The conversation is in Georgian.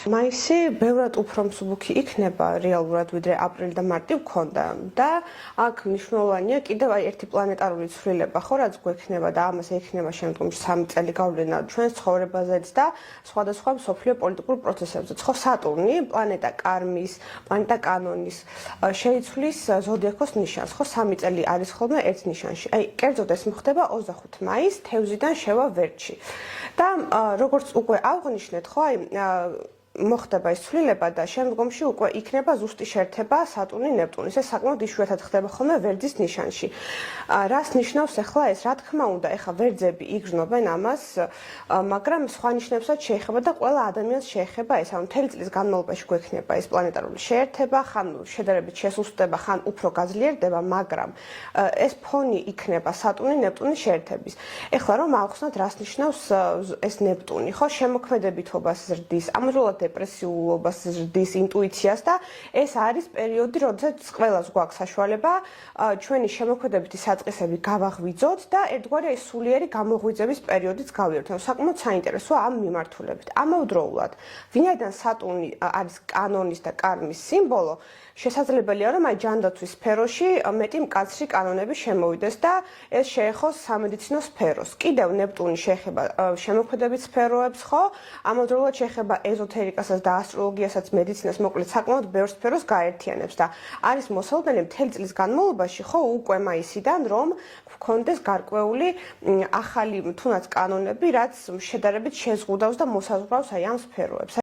მაისი ბევრად უფრო მსუბუქი იქნება რეალურად ვიდრე აპრილი და მარტი ვქონდა და აქ მნიშვნელოვანია კიდევ ერთი პლანეტარული ცვლილება ხო რაც გვექნება და ამას ექნება შემდგომში 3 წელი გავლენა ჩვენს ცხოვრებაზეც და სხვადასხვა მსოფლიო პოლიტიკურ პროცესებზე. ხო სატურნი, პლანეტა კარმის, პლანეტა კანონის შეიცვლის ზოდიაქოს ნიშანს. ხო 3 წელი არის ხოლმე ერთ ნიშანში. აი კერძოდ ეს მოხდება 25 მაისს თევზიდან შევა ვერტში. და როგორც უკვე აღნიშნეთ, ხო აი მოხდება ეს ცვლილება და შემდგომში უკვე იქნება ზუსტი შეერთება სატურნი-ნეპტუნის. ეს საკმაოდ იშვიათად ხდება ხოლმე ვერძის ნიშანში. რას ნიშნავს ახლა ეს? რა თქმა უნდა, ახლა ვერძები იგრძნობენ ამას, მაგრამ სხვა ნიშნებსაც შეეხება და ყველა ადამიანს შეეხება ეს. ანუ მთელი წლის განმავლობაში გვექნება ეს პლანეტარული შეერთება, ხან შედარებით შესუსტდება, ხან უფრო გაძლიერდება, მაგრამ ეს ფონი იქნება სატურნი-ნეპტუნის შეერთების. ახლა რომ ავხსნათ, რას ნიშნავს ეს ნეპტუნი, ხო? შემოქმედებითობას ზრდის, ამავდროულად დეპრესიულობას ზრდის, ინტუიციას და ეს არის პერიოდი, როდესაც ყველას გვაქვს საშუალება ჩვენი შემოქმედებითი საწყისები გავაღვიძოთ და ერთგვარი სულიერი გამოღვიძების პერიოდიც გავიერთოთ. საკმაოდ საინტერესოა ამ მიმართულებით. ამავდროულად, ვინაიდან სატურნი არის კანონის და კარმის სიმბოლო, შესაძლებელია რომ აი ჯანდაცვის სფეროში მეტი მკაცრი კანონები შემოვიდეს და ეს შეეხოს სამედიცინო სფეროს. კიდევ ნეპტუნი შეეხება შემოქმედებით სფეროებს, ხო? ამავდროულად შეეხება ეზოთერიკასაც და ასტროლოგიასაც, მედიცინას, მოკლედ საკმაოდ ბევრ სფეროს გაერთიანებს და არის მოსალოდნელი მთელი წლის განმავლობაში, ხო, უკვე მაისიდან, რომ გქონდეს გარკვეული ახალი თუნდაც კანონები, რაც შედარებით შეზღუდავს და მოსაზღვრავს აი ამ სფეროებს.